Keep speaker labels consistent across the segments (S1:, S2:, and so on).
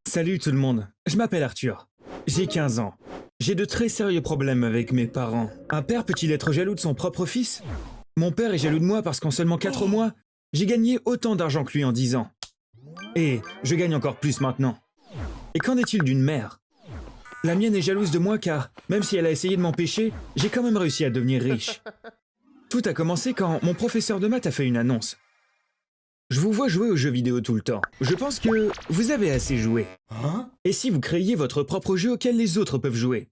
S1: Salut tout le monde, je m'appelle Arthur. J'ai 15 ans. J'ai de très sérieux problèmes avec mes parents. Un père peut-il être jaloux de son propre fils? Mon père est jaloux de moi parce qu'en seulement 4 mois, j'ai gagné autant d'argent que lui en 10 ans. Et je gagne encore plus maintenant. Et qu'en est-il d'une mère? La mienne est jalouse de moi car, même si elle a essayé de m'empêcher, j'ai quand même réussi à devenir riche. Tout a commencé quand mon professeur de maths a fait une annonce. Je vous vois jouer aux jeux vidéo tout le temps. Je pense que vous avez assez joué. Et si vous créiez votre propre jeu auquel les autres peuvent jouer?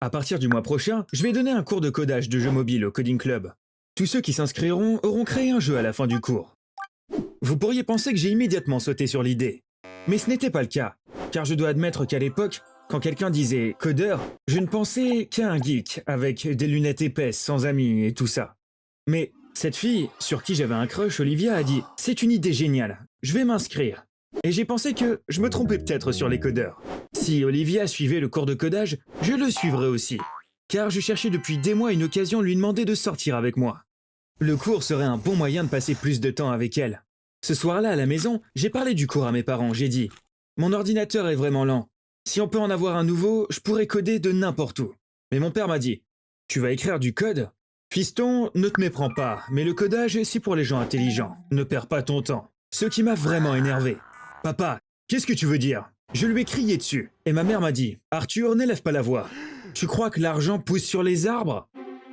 S1: À partir du mois prochain, je vais donner un cours de codage de jeux mobiles au Coding Club. Tous ceux qui s'inscriront auront créé un jeu à la fin du cours. Vous pourriez penser que j'ai immédiatement sauté sur l'idée. Mais ce n'était pas le cas, car je dois admettre qu'à l'époque, quand quelqu'un disait « codeur », je ne pensais qu'à un geek avec des lunettes épaisses, sans amis et tout ça. Mais cette fille, sur qui j'avais un crush, Olivia, a dit « c'est une idée géniale, je vais m'inscrire ». Et j'ai pensé que je me trompais peut-être sur les codeurs. Si Olivia suivait le cours de codage, je le suivrais aussi. Car je cherchais depuis des mois une occasion de lui demander de sortir avec moi. Le cours serait un bon moyen de passer plus de temps avec elle. Ce soir-là, à la maison, j'ai parlé du cours à mes parents, j'ai dit « Mon ordinateur est vraiment lent. Si on peut en avoir un nouveau, je pourrais coder de n'importe où. » Mais mon père m'a dit « Tu vas écrire du code ? Fiston, ne te méprends pas, mais le codage, c'est pour les gens intelligents. Ne perds pas ton temps. » Ce qui m'a vraiment énervé. « Papa, qu'est-ce que tu veux dire ?» Je lui ai crié dessus. Et ma mère m'a dit « Arthur, n'élève pas la voix. Tu crois que l'argent pousse sur les arbres ?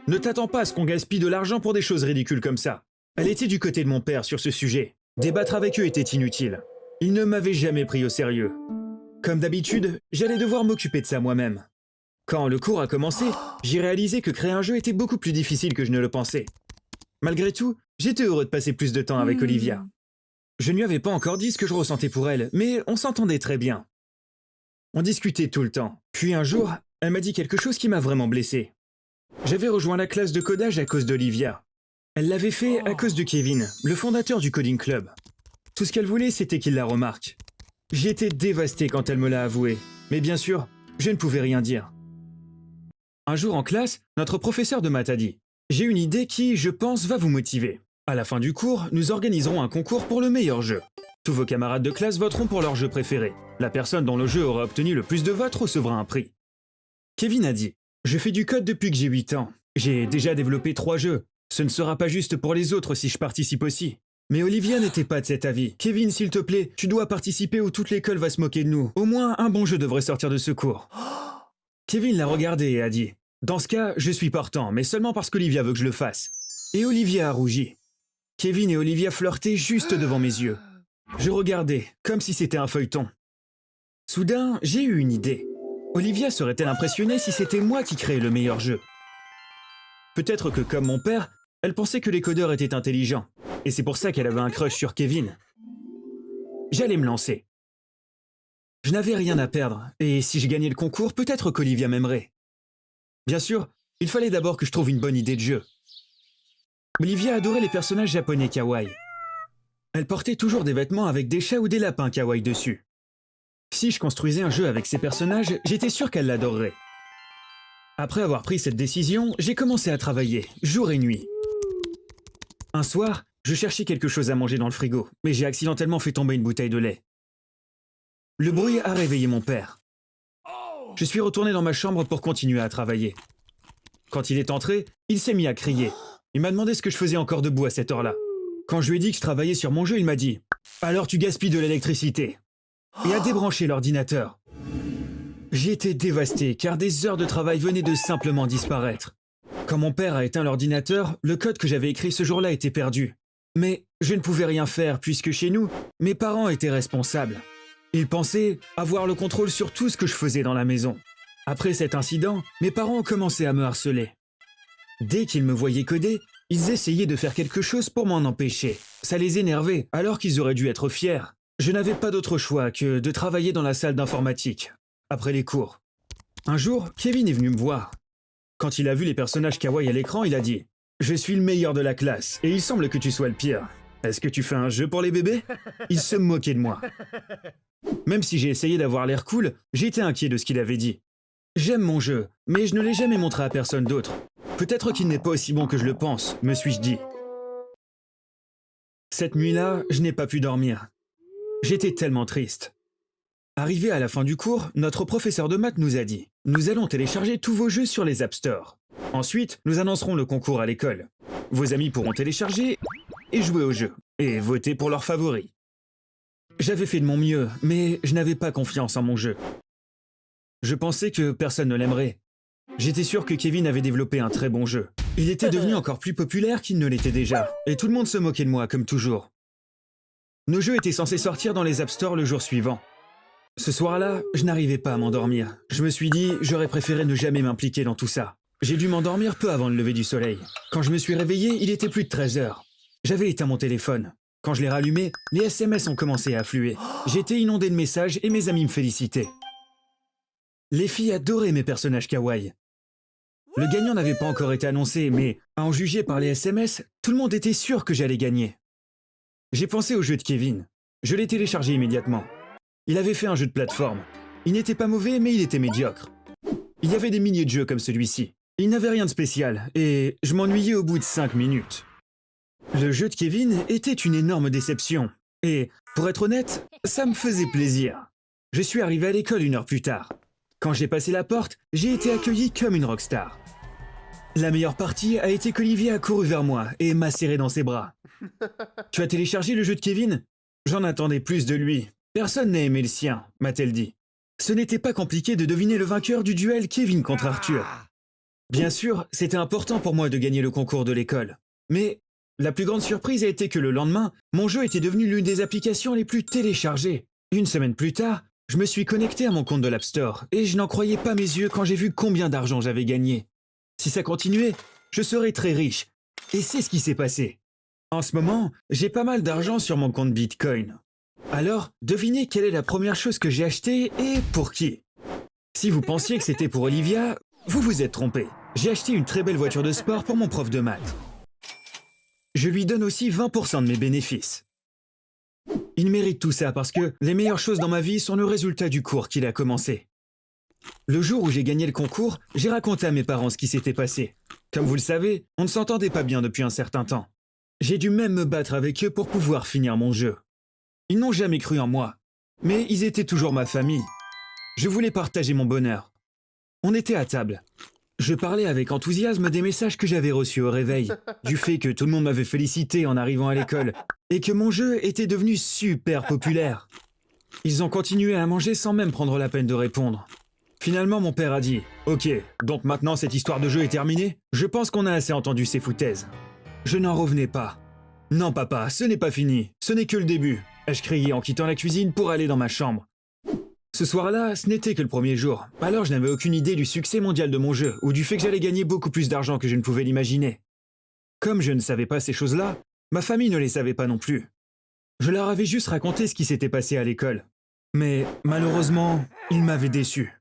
S1: Ne t'attends pas à ce qu'on gaspille de l'argent pour des choses ridicules comme ça. » Elle était du côté de mon père sur ce sujet. Débattre avec eux était inutile. Ils ne m'avaient jamais pris au sérieux. Comme d'habitude, j'allais devoir m'occuper de ça moi-même. Quand le cours a commencé, j'ai réalisé que créer un jeu était beaucoup plus difficile que je ne le pensais. Malgré tout, j'étais heureux de passer plus de temps avec Olivia. Je ne lui avais pas encore dit ce que je ressentais pour elle, mais on s'entendait très bien. On discutait tout le temps. Puis un jour, elle m'a dit quelque chose qui m'a vraiment blessé. J'avais rejoint la classe de codage à cause d'Olivia. Elle l'avait fait à cause de Kevin, le fondateur du Coding Club. Tout ce qu'elle voulait, c'était qu'il la remarque. J'ai été dévasté quand elle me l'a avoué, mais bien sûr, je ne pouvais rien dire. Un jour en classe, notre professeur de maths a dit « J'ai une idée qui, je pense, va vous motiver. À la fin du cours, nous organiserons un concours pour le meilleur jeu. Tous vos camarades de classe voteront pour leur jeu préféré. La personne dont le jeu aura obtenu le plus de votes recevra un prix. » Kevin a dit « Je fais du code depuis que j'ai 8 ans. J'ai déjà développé 3 jeux. Ce ne sera pas juste pour les autres si je participe aussi. » Mais Olivia n'était pas de cet avis. « Kevin, s'il te plaît, tu dois participer ou toute l'école va se moquer de nous. Au moins, un bon jeu devrait sortir de ce cours. » Kevin l'a regardé et a dit « Dans ce cas, je suis partant, mais seulement parce qu'Olivia veut que je le fasse. » Et Olivia a rougi. Kevin et Olivia flirtaient juste devant mes yeux. Je regardais, comme si c'était un feuilleton. Soudain, j'ai eu une idée. Olivia serait-elle impressionnée si c'était moi qui créais le meilleur jeu? Peut-être que, comme mon père, elle pensait que les codeurs étaient intelligents. Et c'est pour ça qu'elle avait un crush sur Kevin. J'allais me lancer. Je n'avais rien à perdre, et si je gagnais le concours, peut-être qu'Olivia m'aimerait. Bien sûr, il fallait d'abord que je trouve une bonne idée de jeu. Olivia adorait les personnages japonais kawaii. Elle portait toujours des vêtements avec des chats ou des lapins kawaii dessus. Si je construisais un jeu avec ces personnages, j'étais sûr qu'elle l'adorerait. Après avoir pris cette décision, j'ai commencé à travailler, jour et nuit. Un soir, je cherchais quelque chose à manger dans le frigo, mais j'ai accidentellement fait tomber une bouteille de lait. Le bruit a réveillé mon père. Je suis retourné dans ma chambre pour continuer à travailler. Quand il est entré, il s'est mis à crier. Il m'a demandé ce que je faisais encore debout à cette heure-là. Quand je lui ai dit que je travaillais sur mon jeu, il m'a dit « Alors tu gaspilles de l'électricité » et a débranché l'ordinateur. J'ai été dévasté car des heures de travail venaient de simplement disparaître. Quand mon père a éteint l'ordinateur, le code que j'avais écrit ce jour-là était perdu. Mais je ne pouvais rien faire puisque chez nous, mes parents étaient responsables. Ils pensaient avoir le contrôle sur tout ce que je faisais dans la maison. Après cet incident, mes parents ont commencé à me harceler. Dès qu'ils me voyaient coder, ils essayaient de faire quelque chose pour m'en empêcher. Ça les énervait, alors qu'ils auraient dû être fiers. Je n'avais pas d'autre choix que de travailler dans la salle d'informatique, après les cours. Un jour, Kevin est venu me voir. Quand il a vu les personnages kawaii à l'écran, il a dit « Je suis le meilleur de la classe, et il semble que tu sois le pire. Est-ce que tu fais un jeu pour les bébés ?» Il se moquait de moi. Même si j'ai essayé d'avoir l'air cool, j'étais inquiet de ce qu'il avait dit. J'aime mon jeu, mais je ne l'ai jamais montré à personne d'autre. Peut-être qu'il n'est pas aussi bon que je le pense, me suis-je dit. Cette nuit-là, je n'ai pas pu dormir. J'étais tellement triste. Arrivé à la fin du cours, notre professeur de maths nous a dit « Nous allons télécharger tous vos jeux sur les App Store. Ensuite, nous annoncerons le concours à l'école. Vos amis pourront télécharger et jouer aux jeux, et voter pour leurs favoris. » J'avais fait de mon mieux, mais je n'avais pas confiance en mon jeu. Je pensais que personne ne l'aimerait. J'étais sûr que Kevin avait développé un très bon jeu. Il était devenu encore plus populaire qu'il ne l'était déjà, et tout le monde se moquait de moi, comme toujours. Nos jeux étaient censés sortir dans les App Store le jour suivant. Ce soir-là, je n'arrivais pas à m'endormir. Je me suis dit, j'aurais préféré ne jamais m'impliquer dans tout ça. J'ai dû m'endormir peu avant le lever du soleil. Quand je me suis réveillé, il était plus de 13 heures. J'avais éteint mon téléphone. Quand je l'ai rallumé, les SMS ont commencé à affluer. J'étais inondé de messages et mes amis me félicitaient. Les filles adoraient mes personnages kawaii. Le gagnant n'avait pas encore été annoncé, mais à en juger par les SMS, tout le monde était sûr que j'allais gagner. J'ai pensé au jeu de Kevin. Je l'ai téléchargé immédiatement. Il avait fait un jeu de plateforme. Il n'était pas mauvais, mais il était médiocre. Il y avait des milliers de jeux comme celui-ci. Il n'avait rien de spécial, et je m'ennuyais au bout de 5 minutes. Le jeu de Kevin était une énorme déception. Et, pour être honnête, ça me faisait plaisir. Je suis arrivé à l'école 1 heure plus tard. Quand j'ai passé la porte, j'ai été accueilli comme une rockstar. La meilleure partie a été qu'Olivier a couru vers moi et m'a serré dans ses bras. « Tu as téléchargé le jeu de Kevin ?» J'en attendais plus de lui. Personne n'a aimé le sien, m'a-t-elle dit. Ce n'était pas compliqué de deviner le vainqueur du duel Kevin contre Arthur. Bien sûr, c'était important pour moi de gagner le concours de l'école. Mais la plus grande surprise a été que le lendemain, mon jeu était devenu l'une des applications les plus téléchargées. 1 semaine plus tard, je me suis connecté à mon compte de l'App Store et je n'en croyais pas mes yeux quand j'ai vu combien d'argent j'avais gagné. Si ça continuait, je serais très riche. Et c'est ce qui s'est passé. En ce moment, j'ai pas mal d'argent sur mon compte Bitcoin. Alors, devinez quelle est la première chose que j'ai achetée et pour qui. Si vous pensiez que c'était pour Olivia, vous vous êtes trompé. J'ai acheté une très belle voiture de sport pour mon prof de maths. Je lui donne aussi 20% de mes bénéfices. Il mérite tout ça parce que les meilleures choses dans ma vie sont le résultat du cours qu'il a commencé. Le jour où j'ai gagné le concours, j'ai raconté à mes parents ce qui s'était passé. Comme vous le savez, on ne s'entendait pas bien depuis un certain temps. J'ai dû même me battre avec eux pour pouvoir finir mon jeu. Ils n'ont jamais cru en moi, mais ils étaient toujours ma famille. Je voulais partager mon bonheur. On était à table. Je parlais avec enthousiasme des messages que j'avais reçus au réveil, du fait que tout le monde m'avait félicité en arrivant à l'école, et que mon jeu était devenu super populaire. Ils ont continué à manger sans même prendre la peine de répondre. Finalement, mon père a dit « Ok, donc maintenant cette histoire de jeu est terminée ? Je pense qu'on a assez entendu ces foutaises. » Je n'en revenais pas. « Non papa, ce n'est pas fini, ce n'est que le début !» ai-je crié en quittant la cuisine pour aller dans ma chambre. Ce soir-là, ce n'était que le premier jour, alors je n'avais aucune idée du succès mondial de mon jeu, ou du fait que j'allais gagner beaucoup plus d'argent que je ne pouvais l'imaginer. Comme je ne savais pas ces choses-là, ma famille ne les savait pas non plus. Je leur avais juste raconté ce qui s'était passé à l'école. Mais malheureusement, ils m'avaient déçu.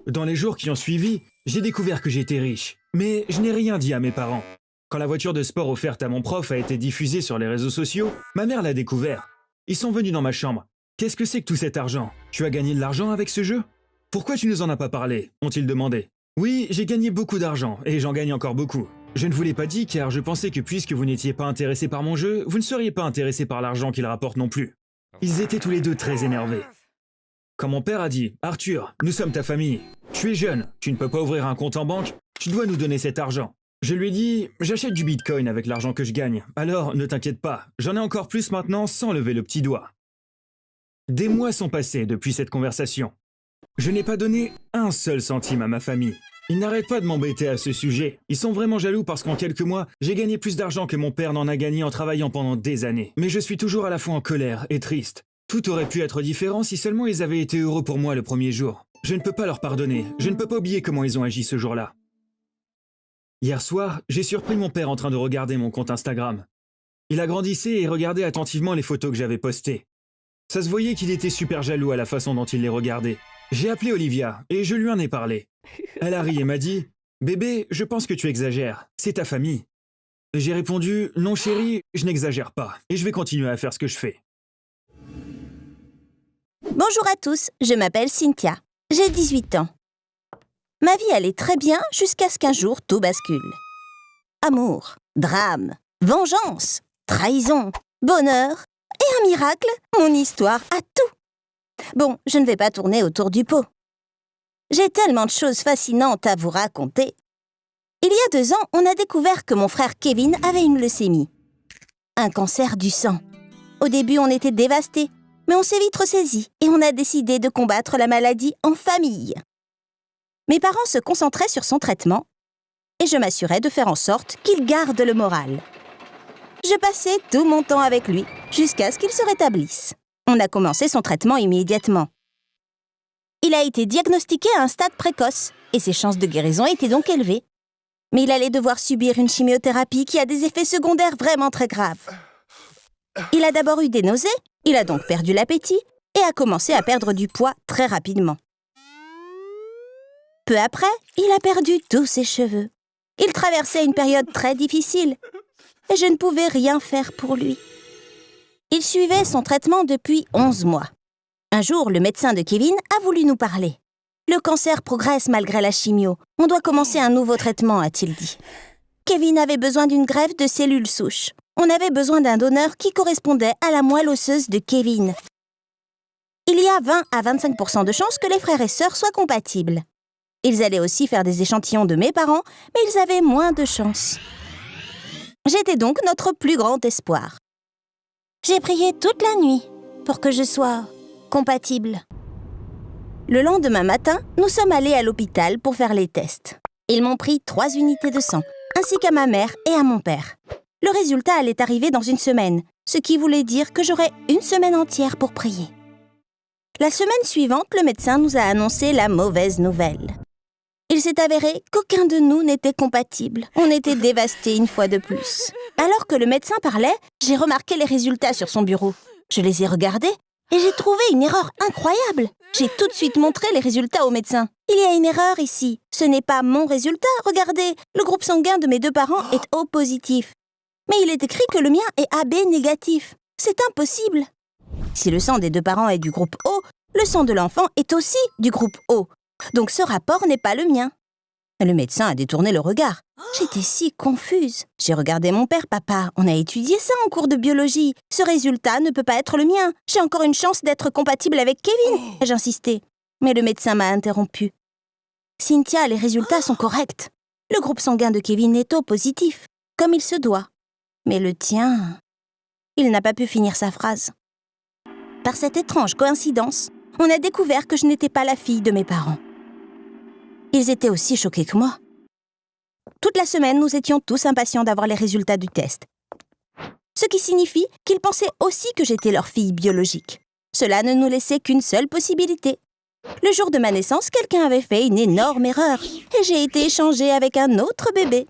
S1: Dans les jours qui ont suivi, j'ai découvert que j'étais riche, mais je n'ai rien dit à mes parents. Quand la voiture de sport offerte à mon prof a été diffusée sur les réseaux sociaux, ma mère l'a découvert. Ils sont venus dans ma chambre. « Qu'est-ce que c'est que tout cet argent? Tu as gagné de l'argent avec ce jeu? Pourquoi tu nous en as pas parlé ?» ont-ils demandé. « Oui, j'ai gagné beaucoup d'argent, et j'en gagne encore beaucoup. Je ne vous l'ai pas dit car je pensais que puisque vous n'étiez pas intéressé par mon jeu, vous ne seriez pas intéressé par l'argent qu'il rapporte non plus. » Ils étaient tous les deux très énervés. Quand mon père a dit « Arthur, nous sommes ta famille. Tu es jeune, tu ne peux pas ouvrir un compte en banque, tu dois nous donner cet argent. » Je lui ai dit « J'achète du Bitcoin avec l'argent que je gagne, alors ne t'inquiète pas, j'en ai encore plus maintenant sans lever le petit doigt. » Des mois sont passés depuis cette conversation. Je n'ai pas donné un seul centime à ma famille. Ils n'arrêtent pas de m'embêter à ce sujet. Ils sont vraiment jaloux parce qu'en quelques mois, j'ai gagné plus d'argent que mon père n'en a gagné en travaillant pendant des années. Mais je suis toujours à la fois en colère et triste. Tout aurait pu être différent si seulement ils avaient été heureux pour moi le premier jour. Je ne peux pas leur pardonner. Je ne peux pas oublier comment ils ont agi ce jour-là. Hier soir, j'ai surpris mon père en train de regarder mon compte Instagram. Il agrandissait et regardait attentivement les photos que j'avais postées. Ça se voyait qu'il était super jaloux à la façon dont il les regardait. J'ai appelé Olivia et je lui en ai parlé. Elle a ri et m'a dit « Bébé, je pense que tu exagères. C'est ta famille. » J'ai répondu « Non chérie, je n'exagère pas et je vais continuer à faire ce que je fais. »
S2: Bonjour à tous, je m'appelle Cynthia. J'ai 18 ans. Ma vie allait très bien jusqu'à ce qu'un jour tout bascule. Amour, drame, vengeance, trahison, bonheur et un miracle, mon histoire a tout. Bon, je ne vais pas tourner autour du pot. J'ai tellement de choses fascinantes à vous raconter. Il y a 2 ans, on a découvert que mon frère Kevin avait une leucémie. Un cancer du sang. Au début, on était dévastés, mais on s'est vite ressaisis et on a décidé de combattre la maladie en famille. Mes parents se concentraient sur son traitement et je m'assurais de faire en sorte qu'il garde le moral. Je passais tout mon temps avec lui jusqu'à ce qu'il se rétablisse. On a commencé son traitement immédiatement. Il a été diagnostiqué à un stade précoce et ses chances de guérison étaient donc élevées. Mais il allait devoir subir une chimiothérapie qui a des effets secondaires vraiment très graves. Il a d'abord eu des nausées, il a donc perdu l'appétit et a commencé à perdre du poids très rapidement. Peu après, il a perdu tous ses cheveux. Il traversait une période très difficile et je ne pouvais rien faire pour lui. Il suivait son traitement depuis 11 mois. Un jour, le médecin de Kevin a voulu nous parler. Le cancer progresse malgré la chimio. On doit commencer un nouveau traitement, a-t-il dit. Kevin avait besoin d'une greffe de cellules souches. On avait besoin d'un donneur qui correspondait à la moelle osseuse de Kevin. Il y a 20 à 25% de chances que les frères et sœurs soient compatibles. Ils allaient aussi faire des échantillons de mes parents, mais ils avaient moins de chance. J'étais donc notre plus grand espoir. J'ai prié toute la nuit pour que je sois compatible. Le lendemain matin, nous sommes allés à l'hôpital pour faire les tests. Ils m'ont pris 3 unités de sang, ainsi qu'à ma mère et à mon père. Le résultat allait arriver dans 1 semaine, ce qui voulait dire que j'aurais 1 semaine entière pour prier. La semaine suivante, le médecin nous a annoncé la mauvaise nouvelle. Il s'est avéré qu'aucun de nous n'était compatible. On était dévastés une fois de plus. Alors que le médecin parlait, j'ai remarqué les résultats sur son bureau. Je les ai regardés et j'ai trouvé une erreur incroyable. J'ai tout de suite montré les résultats au médecin. Il y a une erreur ici. Ce n'est pas mon résultat. Regardez, le groupe sanguin de mes 2 parents est O positif. Mais il est écrit que le mien est AB négatif. C'est impossible. Si le sang des 2 parents est du groupe O, le sang de l'enfant est aussi du groupe O. Donc ce rapport n'est pas le mien. Le médecin a détourné le regard. J'étais si confuse. J'ai regardé mon père. Papa, on a étudié ça en cours de biologie. Ce résultat ne peut pas être le mien. J'ai encore une chance d'être compatible avec Kevin. J'ai insisté. Mais le médecin m'a interrompu. Cynthia, les résultats sont corrects. Le groupe sanguin de Kevin est O positif, comme il se doit. Mais le tien... Il n'a pas pu finir sa phrase. Par cette étrange coïncidence, on a découvert que je n'étais pas la fille de mes parents. Ils étaient aussi choqués que moi. Toute la semaine, nous étions tous impatients d'avoir les résultats du test. Ce qui signifie qu'ils pensaient aussi que j'étais leur fille biologique. Cela ne nous laissait qu'une seule possibilité. Le jour de ma naissance, quelqu'un avait fait une énorme erreur et j'ai été échangée avec un autre bébé.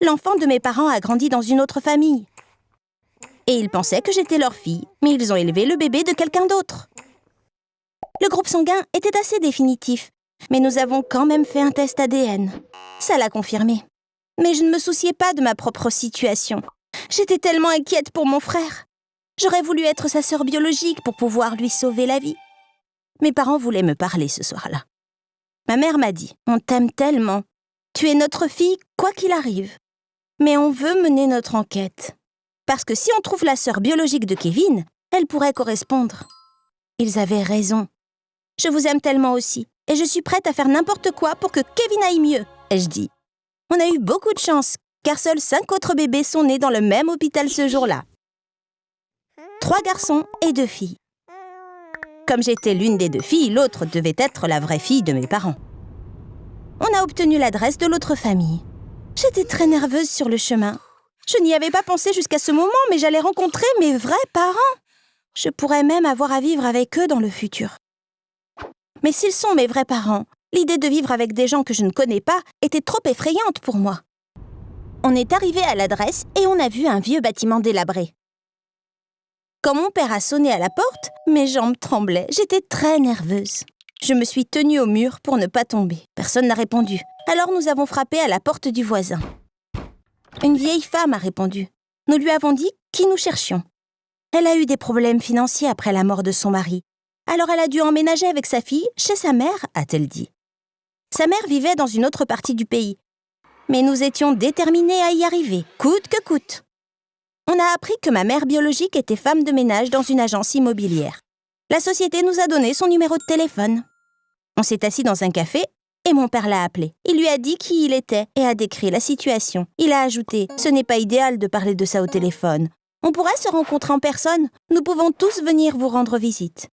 S2: L'enfant de mes parents a grandi dans une autre famille. Et ils pensaient que j'étais leur fille, mais ils ont élevé le bébé de quelqu'un d'autre. Le groupe sanguin était assez définitif, mais nous avons quand même fait un test ADN. Ça l'a confirmé. Mais je ne me souciais pas de ma propre situation. J'étais tellement inquiète pour mon frère. J'aurais voulu être sa sœur biologique pour pouvoir lui sauver la vie. Mes parents voulaient me parler ce soir-là. Ma mère m'a dit « On t'aime tellement. Tu es notre fille, quoi qu'il arrive. Mais on veut mener notre enquête. Parce que si on trouve la sœur biologique de Kevin, elle pourrait correspondre. » Ils avaient raison. Je vous aime tellement aussi, et je suis prête à faire n'importe quoi pour que Kevin aille mieux, ai-je dit. On a eu beaucoup de chance, car seuls 5 autres bébés sont nés dans le même hôpital ce jour-là. 3 garçons et 2 filles. Comme j'étais l'une des 2 filles, l'autre devait être la vraie fille de mes parents. On a obtenu l'adresse de l'autre famille. J'étais très nerveuse sur le chemin. Je n'y avais pas pensé jusqu'à ce moment, mais j'allais rencontrer mes vrais parents. Je pourrais même avoir à vivre avec eux dans le futur. Mais s'ils sont mes vrais parents, l'idée de vivre avec des gens que je ne connais pas était trop effrayante pour moi. On est arrivé à l'adresse et on a vu un vieux bâtiment délabré. Quand mon père a sonné à la porte, mes jambes tremblaient. J'étais très nerveuse. Je me suis tenue au mur pour ne pas tomber. Personne n'a répondu. Alors nous avons frappé à la porte du voisin. Une vieille femme a répondu. Nous lui avons dit qui nous cherchions. Elle a eu des problèmes financiers après la mort de son mari. Alors elle a dû emménager avec sa fille chez sa mère, a-t-elle dit. Sa mère vivait dans une autre partie du pays. Mais nous étions déterminés à y arriver, coûte que coûte. On a appris que ma mère biologique était femme de ménage dans une agence immobilière. La société nous a donné son numéro de téléphone. On s'est assis dans un café et mon père l'a appelé. Il lui a dit qui il était et a décrit la situation. Il a ajouté « Ce n'est pas idéal de parler de ça au téléphone. On pourrait se rencontrer en personne. Nous pouvons tous venir vous rendre visite. »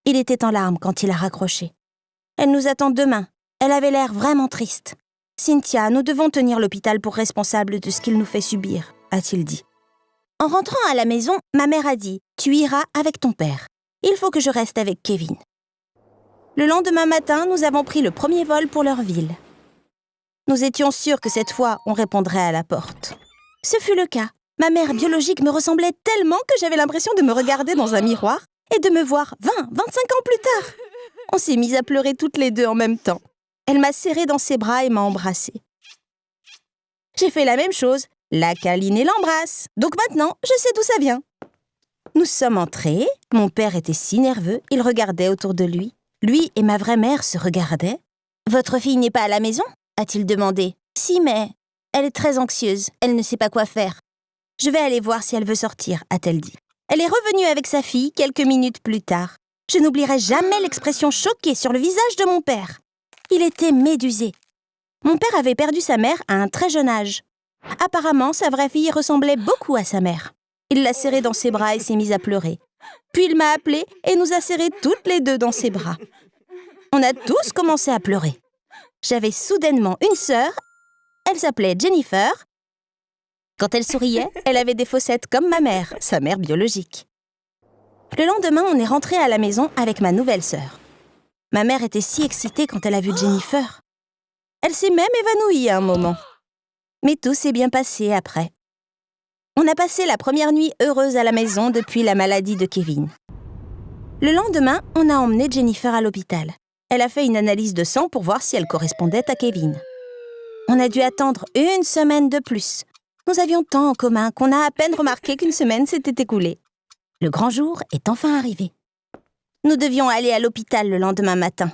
S2: Il était en larmes quand il a raccroché. « Elle nous attend demain. Elle avait l'air vraiment triste. »« Cynthia, nous devons tenir l'hôpital pour responsable de ce qu'il nous fait subir, » a-t-il dit. En rentrant à la maison, ma mère a dit « Tu iras avec ton père. Il faut que je reste avec Kevin. » Le lendemain matin, nous avons pris le premier vol pour leur ville. Nous étions sûrs que cette fois, on répondrait à la porte. Ce fut le cas. Ma mère biologique me ressemblait tellement que j'avais l'impression de me regarder dans un miroir et de me voir 20, 25 ans plus tard. On s'est mis à pleurer toutes les deux en même temps. Elle m'a serrée dans ses bras et m'a embrassée. J'ai fait la même chose, la câline et l'embrasse. Donc maintenant, je sais d'où ça vient. Nous sommes entrés. Mon père était si nerveux, il regardait autour de lui. Lui et ma vraie mère se regardaient. « Votre fille n'est pas à la maison ?» a-t-il demandé. « Si, mais elle est très anxieuse. Elle ne sait pas quoi faire. »« Je vais aller voir si elle veut sortir, » a-t-elle dit. Elle est revenue avec sa fille quelques minutes plus tard. Je n'oublierai jamais l'expression choquée sur le visage de mon père. Il était médusé. Mon père avait perdu sa mère à un très jeune âge. Apparemment, sa vraie fille ressemblait beaucoup à sa mère. Il l'a serrée dans ses bras et s'est mis à pleurer. Puis il m'a appelée et nous a serrées toutes les deux dans ses bras. On a tous commencé à pleurer. J'avais soudainement une sœur. Elle s'appelait Jennifer. Quand elle souriait, elle avait des fossettes comme ma mère, sa mère biologique. Le lendemain, on est rentré à la maison avec ma nouvelle sœur. Ma mère était si excitée quand elle a vu Jennifer. Elle s'est même évanouie à un moment. Mais tout s'est bien passé après. On a passé la première nuit heureuse à la maison depuis la maladie de Kevin. Le lendemain, on a emmené Jennifer à l'hôpital. Elle a fait une analyse de sang pour voir si elle correspondait à Kevin. On a dû attendre 1 semaine de plus. Nous avions tant en commun qu'on a à peine remarqué qu'une semaine s'était écoulée. Le grand jour est enfin arrivé. Nous devions aller à l'hôpital le lendemain matin.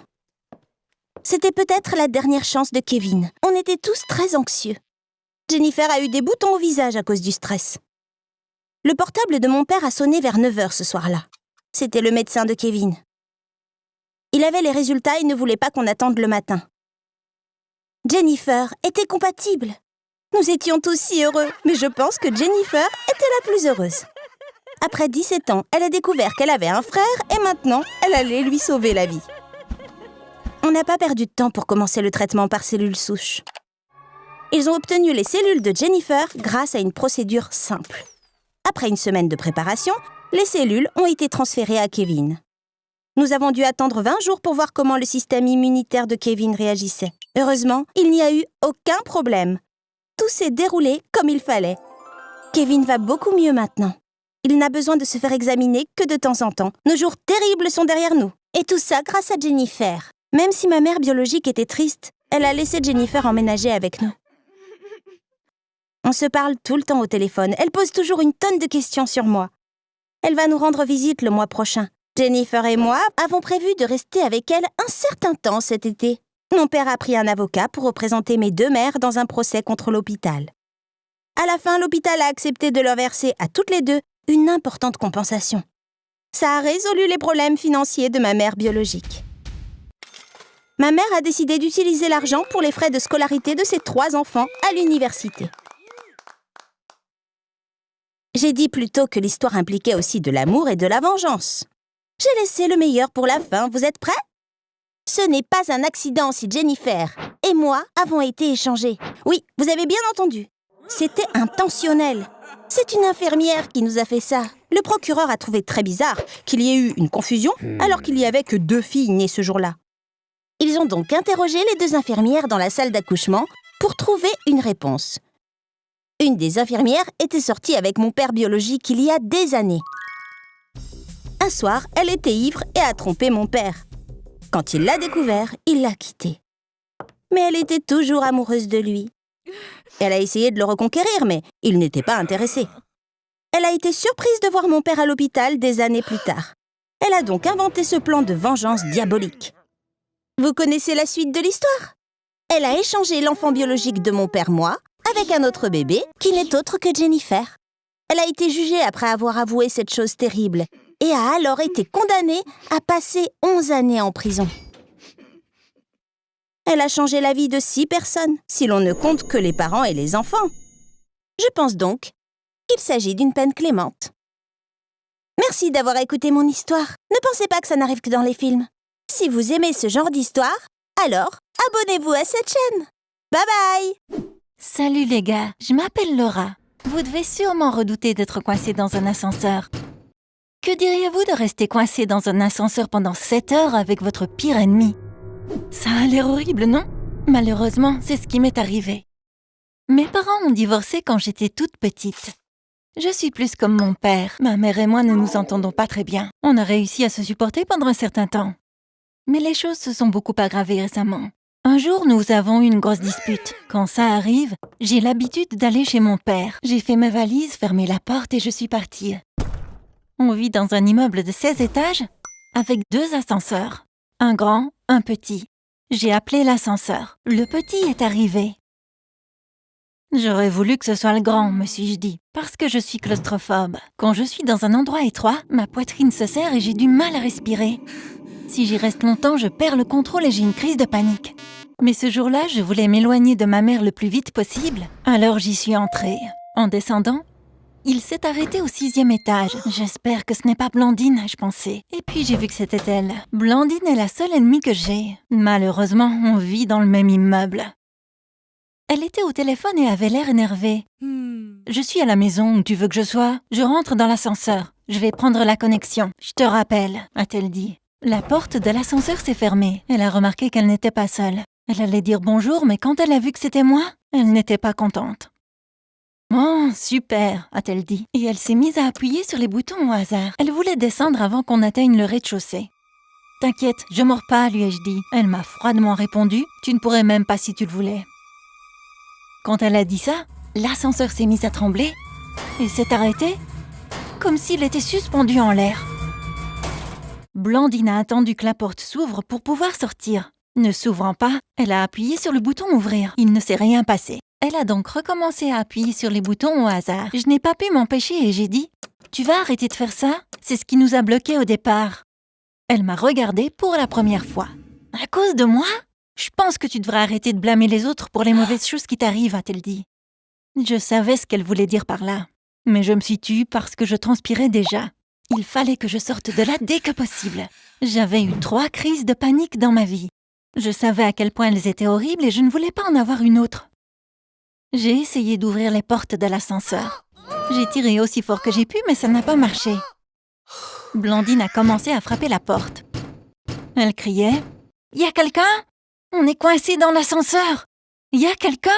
S2: C'était peut-être la dernière chance de Kevin. On était tous très anxieux. Jennifer a eu des boutons au visage à cause du stress. Le portable de mon père a sonné vers 9h ce soir-là. C'était le médecin de Kevin. Il avait les résultats et ne voulait pas qu'on attende le matin. Jennifer était compatible. Nous étions tous si heureux, mais je pense que Jennifer était la plus heureuse. Après 17 ans, elle a découvert qu'elle avait un frère et maintenant, elle allait lui sauver la vie. On n'a pas perdu de temps pour commencer le traitement par cellules souches. Ils ont obtenu les cellules de Jennifer grâce à une procédure simple. Après 1 semaine de préparation, les cellules ont été transférées à Kevin. Nous avons dû attendre 20 jours pour voir comment le système immunitaire de Kevin réagissait. Heureusement, il n'y a eu aucun problème. Tout s'est déroulé comme il fallait. Kevin va beaucoup mieux maintenant. Il n'a besoin de se faire examiner que de temps en temps. Nos jours terribles sont derrière nous. Et tout ça grâce à Jennifer. Même si ma mère biologique était triste, elle a laissé Jennifer emménager avec nous. On se parle tout le temps au téléphone. Elle pose toujours une tonne de questions sur moi. Elle va nous rendre visite le mois prochain. Jennifer et moi avons prévu de rester avec elle un certain temps cet été. Mon père a pris un avocat pour représenter mes 2 mères dans un procès contre l'hôpital. À la fin, l'hôpital a accepté de leur verser à toutes les deux une importante compensation. Ça a résolu les problèmes financiers de ma mère biologique. Ma mère a décidé d'utiliser l'argent pour les frais de scolarité de ses 3 enfants à l'université. J'ai dit plus tôt que l'histoire impliquait aussi de l'amour et de la vengeance. J'ai laissé le meilleur pour la fin, vous êtes prêts ? Ce n'est pas un accident si Jennifer et moi avons été échangés. Oui, vous avez bien entendu. C'était intentionnel. C'est une infirmière qui nous a fait ça. Le procureur a trouvé très bizarre qu'il y ait eu une confusion alors qu'il n'y avait que 2 filles nées ce jour-là. Ils ont donc interrogé les 2 infirmières dans la salle d'accouchement pour trouver une réponse. Une des infirmières était sortie avec mon père biologique il y a des années. Un soir, elle était ivre et a trompé mon père. Quand il l'a découvert, il l'a quitté. Mais elle était toujours amoureuse de lui. Elle a essayé de le reconquérir, mais il n'était pas intéressé. Elle a été surprise de voir mon père à l'hôpital des années plus tard. Elle a donc inventé ce plan de vengeance diabolique. Vous connaissez la suite de l'histoire ? Elle a échangé l'enfant biologique de mon père, moi, avec un autre bébé qui n'est autre que Jennifer. Elle a été jugée après avoir avoué cette chose terrible. et a alors été condamnée à passer 11 années en prison. Elle a changé la vie de 6 personnes, si l'on ne compte que les parents et les enfants. Je pense donc qu'il s'agit d'une peine clémente. Merci d'avoir écouté mon histoire. Ne pensez pas que ça n'arrive que dans les films. Si vous aimez ce genre d'histoire, alors abonnez-vous à cette chaîne. Bye bye!
S3: Salut les gars, je m'appelle Laura. Vous devez sûrement redouter d'être coincé dans un ascenseur. Que diriez-vous de rester coincé dans un ascenseur pendant 7 heures avec votre pire ennemi? Ça a l'air horrible, non? Malheureusement, c'est ce qui m'est arrivé. Mes parents ont divorcé quand j'étais toute petite. Je suis plus comme mon père. Ma mère et moi ne nous entendons pas très bien. On a réussi à se supporter pendant un certain temps. Mais les choses se sont beaucoup aggravées récemment. Un jour, nous avons eu une grosse dispute. Quand ça arrive, j'ai l'habitude d'aller chez mon père. J'ai fait ma valise, fermé la porte et je suis partie. On vit dans un immeuble de 16 étages avec 2 ascenseurs. Un grand, un petit. J'ai appelé l'ascenseur. Le petit est arrivé. J'aurais voulu que ce soit le grand, me suis-je dit, parce que je suis claustrophobe. Quand je suis dans un endroit étroit, ma poitrine se serre et j'ai du mal à respirer. Si j'y reste longtemps, je perds le contrôle et j'ai une crise de panique. Mais ce jour-là, je voulais m'éloigner de ma mère le plus vite possible, alors j'y suis entrée. En descendant, il s'est arrêté au 6e étage. J'espère que ce n'est pas Blandine, je pensais. Et puis j'ai vu que c'était elle. Blandine est la seule ennemie que j'ai. Malheureusement, on vit dans le même immeuble. Elle était au téléphone et avait l'air énervée. « Je suis à la maison, où tu veux que je sois? Je rentre dans l'ascenseur. Je vais prendre la connexion. Je te rappelle, » a-t-elle dit. La porte de l'ascenseur s'est fermée. Elle a remarqué qu'elle n'était pas seule. Elle allait dire bonjour, mais quand elle a vu que c'était moi, elle n'était pas contente. « Oh, super !» a-t-elle dit. Et elle s'est mise à appuyer sur les boutons au hasard. Elle voulait descendre avant qu'on atteigne le rez-de-chaussée. « T'inquiète, je mords pas, lui ai-je dit. » Elle m'a froidement répondu. « Tu ne pourrais même pas si tu le voulais. » Quand elle a dit ça, l'ascenseur s'est mis à trembler et s'est arrêté comme s'il était suspendu en l'air. Blandine a attendu que la porte s'ouvre pour pouvoir sortir. Ne s'ouvrant pas, elle a appuyé sur le bouton « Ouvrir ». Il ne s'est rien passé. Elle a donc recommencé à appuyer sur les boutons au hasard. Je n'ai pas pu m'empêcher et j'ai dit « Tu vas arrêter de faire ça? C'est ce qui nous a bloqués au départ. » Elle m'a regardée pour la première fois. « À cause de moi ? Je pense que tu devrais arrêter de blâmer les autres pour les mauvaises choses qui t'arrivent, » a-t-elle dit. Je savais ce qu'elle voulait dire par là, mais je me suis tue parce que je transpirais déjà. Il fallait que je sorte de là dès que possible. J'avais eu 3 crises de panique dans ma vie. Je savais à quel point elles étaient horribles et je ne voulais pas en avoir une autre. J'ai essayé d'ouvrir les portes de l'ascenseur. J'ai tiré aussi fort que j'ai pu, mais ça n'a pas marché. Blandine a commencé à frapper la porte. Elle criait « Y a quelqu'un ? On est coincé dans l'ascenseur! Y a quelqu'un? »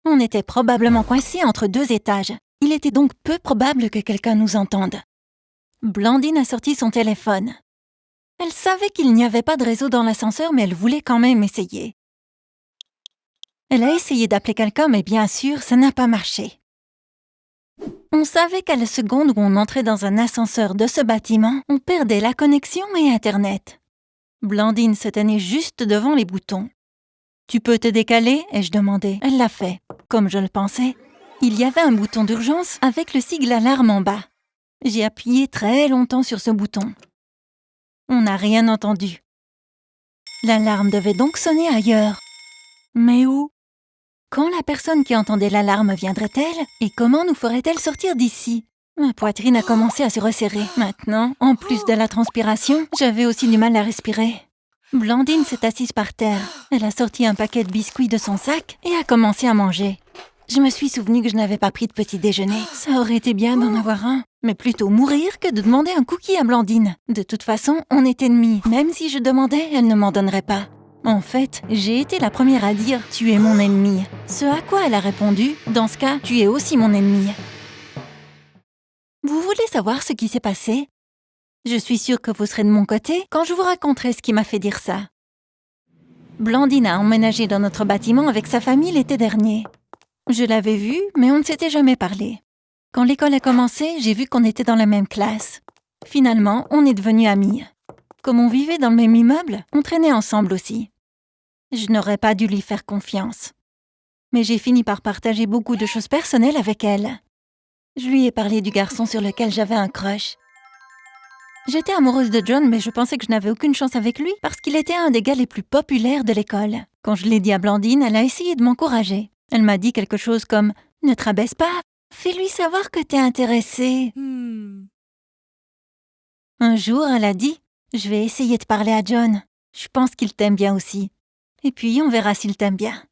S3: On était probablement coincé entre 2 étages. Il était donc peu probable que quelqu'un nous entende. Blandine a sorti son téléphone. Elle savait qu'il n'y avait pas de réseau dans l'ascenseur, mais elle voulait quand même essayer. Elle a essayé d'appeler quelqu'un, mais bien sûr, ça n'a pas marché. On savait qu'à la seconde où on entrait dans un ascenseur de ce bâtiment, on perdait la connexion et Internet. Blandine se tenait juste devant les boutons. « Tu peux te décaler ?» ai-je demandé. Elle l'a fait. Comme je le pensais, il y avait un bouton d'urgence avec le sigle alarme en bas. J'ai appuyé très longtemps sur ce bouton. On n'a rien entendu. L'alarme devait donc sonner ailleurs. Mais où? Quand la personne qui entendait l'alarme viendrait-elle? Et comment nous ferait-elle sortir d'ici? Ma poitrine a commencé à se resserrer. Maintenant, en plus de la transpiration, j'avais aussi du mal à respirer. Blandine s'est assise par terre. Elle a sorti un paquet de biscuits de son sac et a commencé à manger. Je me suis souvenu que je n'avais pas pris de petit déjeuner. Ça aurait été bien d'en avoir un, mais plutôt mourir que de demander un cookie à Blandine. De toute façon, on est ennemis. Même si je demandais, elle ne m'en donnerait pas. En fait, j'ai été la première à dire « Tu es mon ennemi ». Ce à quoi elle a répondu « Dans ce cas, tu es aussi mon ennemi ». Vous voulez savoir ce qui s'est passé? Je suis sûre que vous serez de mon côté quand je vous raconterai ce qui m'a fait dire ça. Blandine a emménagé dans notre bâtiment avec sa famille l'été dernier. Je l'avais vue, mais on ne s'était jamais parlé. Quand l'école a commencé, j'ai vu qu'on était dans la même classe. Finalement, on est devenus amis. Comme on vivait dans le même immeuble, on traînait ensemble aussi. Je n'aurais pas dû lui faire confiance. Mais j'ai fini par partager beaucoup de choses personnelles avec elle. Je lui ai parlé du garçon sur lequel j'avais un crush. J'étais amoureuse de John, mais je pensais que je n'avais aucune chance avec lui parce qu'il était un des gars les plus populaires de l'école. Quand je l'ai dit à Blandine, elle a essayé de m'encourager. Elle m'a dit quelque chose comme « Ne te rabaisse pas, fais-lui savoir que t'es intéressée. » Un jour, elle a dit « Je vais essayer de parler à John. Je pense qu'il t'aime bien aussi. Et puis, on verra s'il t'aime bien. »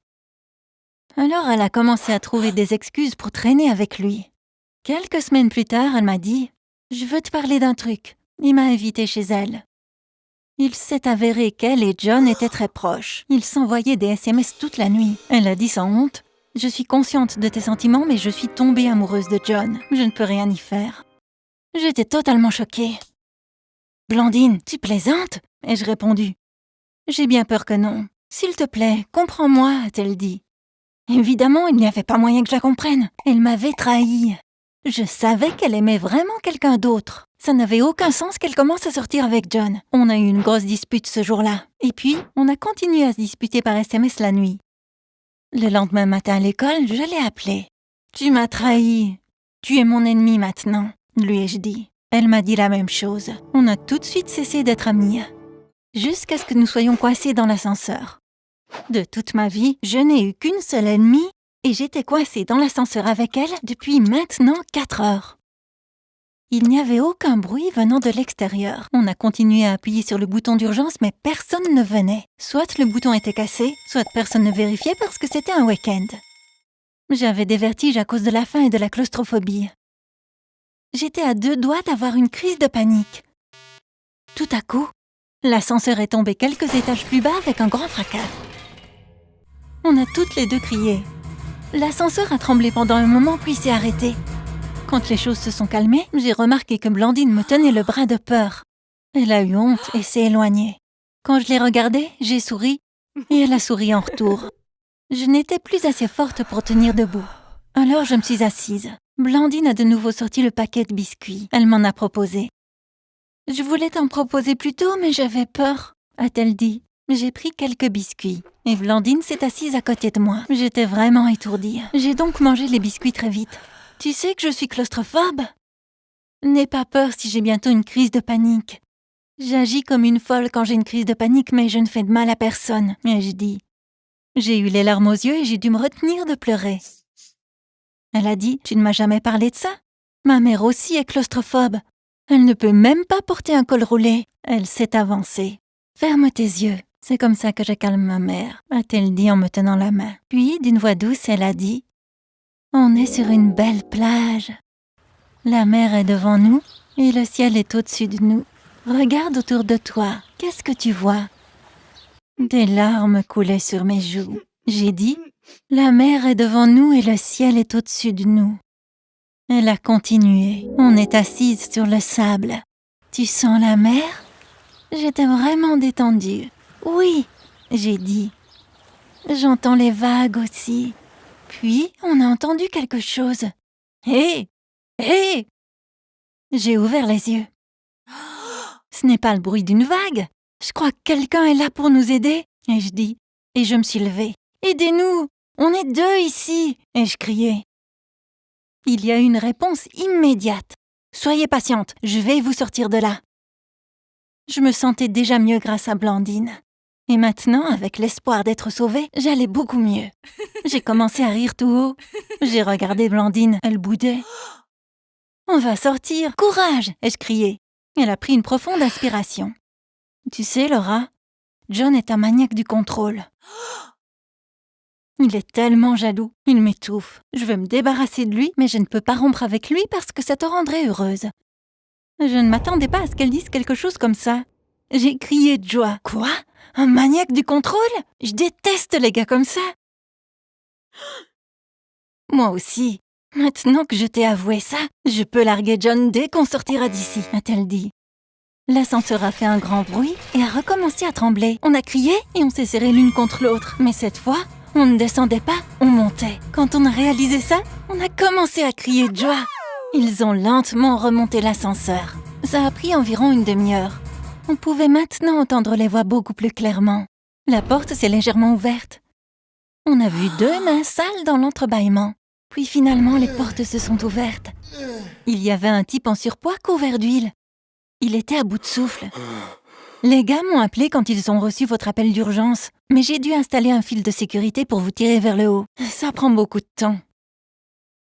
S3: Alors, elle a commencé à trouver des excuses pour traîner avec lui. Quelques semaines plus tard, elle m'a dit « Je veux te parler d'un truc. » Il m'a invitée chez elle. Il s'est avéré qu'elle et John étaient très proches. Ils s'envoyaient des SMS toute la nuit. Elle a dit sans honte « Je suis consciente de tes sentiments, mais je suis tombée amoureuse de John. Je ne peux rien y faire. » J'étais totalement choquée. « Blandine, tu plaisantes ?» ai-je répondu. « J'ai bien peur que non. S'il te plaît, comprends-moi, » a-t-elle dit. Évidemment, il n'y avait pas moyen que je la comprenne. Elle m'avait trahie. Je savais qu'elle aimait vraiment quelqu'un d'autre. Ça n'avait aucun sens qu'elle commence à sortir avec John. On a eu une grosse dispute ce jour-là. Et puis, on a continué à se disputer par SMS la nuit. Le lendemain matin à l'école, je l'ai appelée. « Tu m'as trahi. Tu es mon ennemi maintenant, » lui ai-je dit. Elle m'a dit la même chose. On a tout de suite cessé d'être amis. Jusqu'à ce que nous soyons coincés dans l'ascenseur. De toute ma vie, je n'ai eu qu'une seule ennemie et j'étais coincée dans l'ascenseur avec elle depuis maintenant 4 heures. Il n'y avait aucun bruit venant de l'extérieur. On a continué à appuyer sur le bouton d'urgence, mais personne ne venait. Soit le bouton était cassé, soit personne ne vérifiait parce que c'était un week-end. J'avais des vertiges à cause de la faim et de la claustrophobie. J'étais à 2 doigts d'avoir une crise de panique. Tout à coup, l'ascenseur est tombé quelques étages plus bas avec un grand fracas. On a toutes les deux crié. L'ascenseur a tremblé pendant un moment puis s'est arrêté. Quand les choses se sont calmées, j'ai remarqué que Blandine me tenait le bras de peur. Elle a eu honte et s'est éloignée. Quand je l'ai regardée, j'ai souri et elle a souri en retour. Je n'étais plus assez forte pour tenir debout. Alors je me suis assise. Blandine a de nouveau sorti le paquet de biscuits. Elle m'en a proposé. « Je voulais t'en proposer plus tôt, mais j'avais peur, » a-t-elle dit. J'ai pris quelques biscuits et Blandine s'est assise à côté de moi. J'étais vraiment étourdie. J'ai donc mangé les biscuits très vite. Tu sais que je suis claustrophobe? N'aie pas peur si j'ai bientôt une crise de panique. J'agis comme une folle quand j'ai une crise de panique, mais je ne fais de mal à personne, ai-je dit. J'ai eu les larmes aux yeux et j'ai dû me retenir de pleurer. Elle a dit, tu ne m'as jamais parlé de ça? Ma mère aussi est claustrophobe. Elle ne peut même pas porter un col roulé. Elle s'est avancée. Ferme tes yeux. C'est comme ça que je calme ma mère, a-t-elle dit en me tenant la main. Puis, d'une voix douce, elle a dit « On est sur une belle plage. La mer est devant nous et le ciel est au-dessus de nous. Regarde autour de toi. Qu'est-ce que tu vois? » Des larmes coulaient sur mes joues. J'ai dit « La mer est devant nous et le ciel est au-dessus de nous. » Elle a continué. On est assise sur le sable. Tu sens la mer? J'étais vraiment détendue. Oui, j'ai dit. J'entends les vagues aussi. Puis, on a entendu quelque chose. Hé! Hé! J'ai ouvert les yeux. Ce n'est pas le bruit d'une vague. Je crois que quelqu'un est là pour nous aider, ai-je dit. Et je me suis levée. Aidez-nous! On est 2 ici, ai-je crié. Il y a eu une réponse immédiate. Soyez patiente, je vais vous sortir de là. Je me sentais déjà mieux grâce à Blandine. Et maintenant, avec l'espoir d'être sauvée, j'allais beaucoup mieux. J'ai commencé à rire tout haut. J'ai regardé Blandine, elle boudait. « On va sortir, courage !» ai-je crié. Elle a pris une profonde inspiration. Tu sais, Laura, John est un maniaque du contrôle. Il est tellement jaloux, il m'étouffe. Je veux me débarrasser de lui, mais je ne peux pas rompre avec lui parce que ça te rendrait heureuse. Je ne m'attendais pas à ce qu'elle dise quelque chose comme ça. J'ai crié de joie. Quoi? Un maniaque du contrôle? Je déteste les gars comme ça. Moi aussi. Maintenant que je t'ai avoué ça, je peux larguer John dès qu'on sortira d'ici, a-t-elle dit. L'ascenseur a fait un grand bruit et a recommencé à trembler. On a crié et on s'est serrés l'une contre l'autre. Mais cette fois, on ne descendait pas, on montait. Quand on a réalisé ça, on a commencé à crier de joie. Ils ont lentement remonté l'ascenseur. Ça a pris environ une demi-heure. On pouvait maintenant entendre les voix beaucoup plus clairement. La porte s'est légèrement ouverte. On a vu 2 mains sales dans l'entrebâillement. Puis finalement, les portes se sont ouvertes. Il y avait un type en surpoids couvert d'huile. Il était à bout de souffle. Les gars m'ont appelé quand ils ont reçu votre appel d'urgence, mais j'ai dû installer un fil de sécurité pour vous tirer vers le haut. Ça prend beaucoup de temps.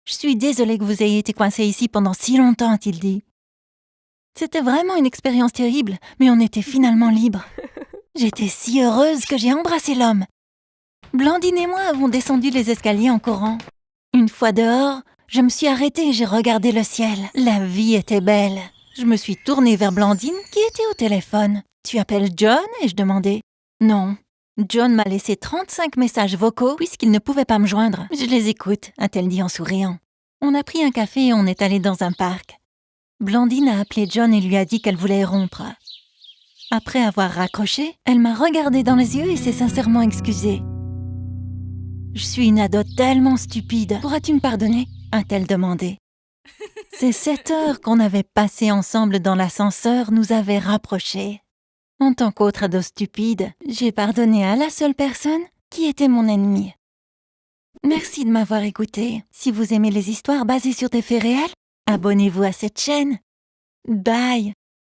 S3: Je suis désolée que vous ayez été coincé ici pendant si longtemps, a-t-il dit. C'était vraiment une expérience terrible, mais on était finalement libres. J'étais si heureuse que j'ai embrassé l'homme. Blandine et moi avons descendu les escaliers en courant. Une fois dehors, je me suis arrêtée et j'ai regardé le ciel. La vie était belle. Je me suis tournée vers Blandine qui était au téléphone. « Tu appelles John ?» ai-je demandé. « Non. John m'a laissé 35 messages vocaux puisqu'il ne pouvait pas me joindre. Je les écoute » a-t-elle dit en souriant. On a pris un café et on est allé dans un parc. Blandine a appelé John et lui a dit qu'elle voulait rompre. Après avoir raccroché, elle m'a regardé dans les yeux et s'est sincèrement excusée. « Je suis une ado tellement stupide. Pourras-tu me pardonner ?» a-t-elle demandé. Ces 7 heures qu'on avait passées ensemble dans l'ascenseur nous avaient rapprochés. En tant qu'autre ado stupide, j'ai pardonné à la seule personne qui était mon ennemi. Merci de m'avoir écouté. Si vous aimez les histoires basées sur des faits réels, abonnez-vous à cette chaîne. Bye!